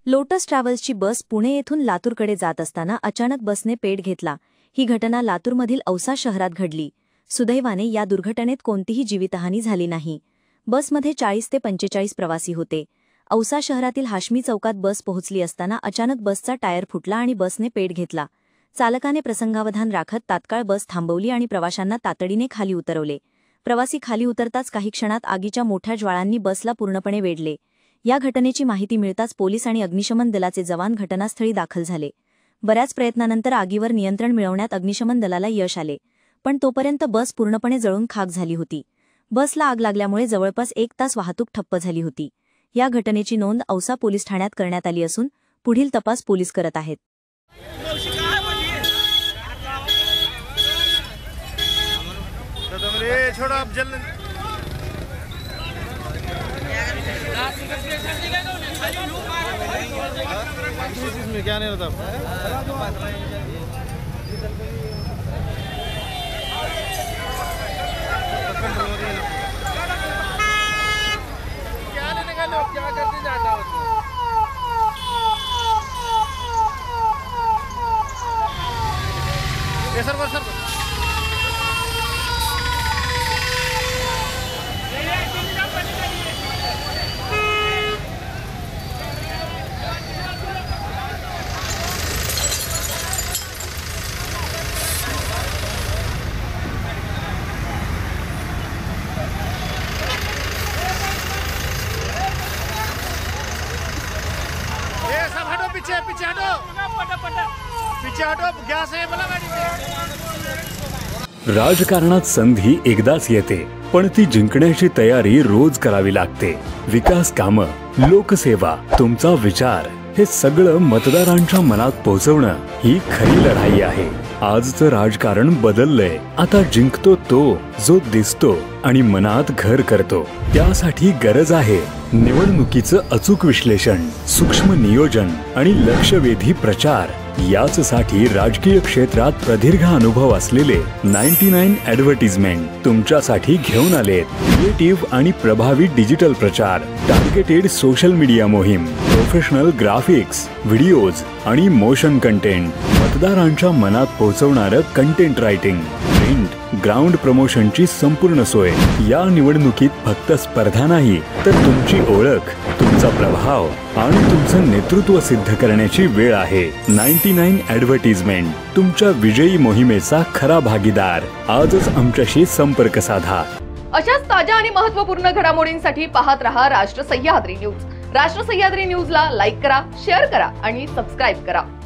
Lotus ट्रॅव्हल्सची बस पुणे येथून लातूरकडे जात असताना अचानक बसने पेट घेतला। ही घटना लातूरमधील औसा शहरात घडली। सुदैवाने या दुर्घटनेत कोणतीही जीवितहानी झाली नाही। बसमध्ये 40 ते 45 प्रवासी होते। औसा शहरातील हाशमी चौकात बस पोहोचली असताना अचानक बसचा टायर फुटला आणि बसने पेट घेतला। चालकाने प्रसंगावधान राखत तात्काळ बस थांबवली आणि प्रवाशांना तातडीने खाली उतरवले। प्रवासी खाली उतरताच काही क्षणात आगीच्या मोठ्या ज्वाळांनी बसला पूर्णपणे वेढले। या घटनेची माहिती मिळताच पोलीस आणि अग्निशमन दलाचे जवान घटनास्थळी दाखल झाले। बऱ्याच प्रयत्नानंतर आगीवर नियंत्रण मिळवण्यात अग्निशमन दलाला यश आले, पण तोपर्यंत बस पूर्णपणे जळून खाक झाली होती। बसला आग लागल्यामुळे जवळपास 1 तास वाहतूक ठप्प झाली होती। या घटनेची नोंद औसा पोलीस ठाण्यात करण्यात आली असून पुढील तपास पोलीस करत आहेत। इसमें क्या नहीं होता। क्या लेने का लोग क्या करते जाता हो। सर पीछे हटो, पीछे हटो, गॅस आहे मला गाडीचे। राजकारणात संधी एकदाच येते, पण ती जिंकण्याची तयारी रोज करावी लागते। विकास कामं, लोकसेवा, तुमचा विचार हे सगळं मतदारांच्या मनात पोहोचवणं ही खरी लढाई आहे। आजचं राजकारण बदललंय। आता जिंकतो तो जो दिसतो आणि मनात घर करतो। त्यासाठी गरज आहे निवडणुकीचं अचूक विश्लेषण, सूक्ष्म नियोजन आणि लक्षवेधी प्रचार। याचसाठी राजकीय क्षेत्रात प्रदीर्घ अनुभव असलेले 99 ॲडव्हर्टाइजमेंट तुमच्यासाठी घेऊन आलेत। क्रिएटिव्ह आणि प्रभावी डिजिटल प्रचार, टार्गेटेड सोशल मीडिया मोहीम, प्रोफेशनल ग्राफिक्स, व्हिडिओज आणि मोशन कंटेंट, मतदारांच्या मनात पोहोचवणारं कंटेंट रायटिंग, प्रिंट, ग्राउंड प्रमोशनची संपूर्ण सोय। या निवडणुकीत फक्त स्पर्धा नाही, तर तुमची ओळख, तुमचा प्रभाव आणि तुमचं नेतृत्व सिद्ध करण्याची वेळ आहे। 99 ॲडव्हर्टाइजमेंट तुमच्या विजयी मोहिमेचा खरा भागीदार। आजच आमच्याशी संपर्क साधा। अशाच ताज्या आणि महत्त्वपूर्ण घडामोडींसाठी पाहत रहा राष्ट्र सह्याद्री न्यूज। राष्ट्र सह्याद्री न्यूजला लाईक करा, शेअर करा आणि सबस्क्राइब करा।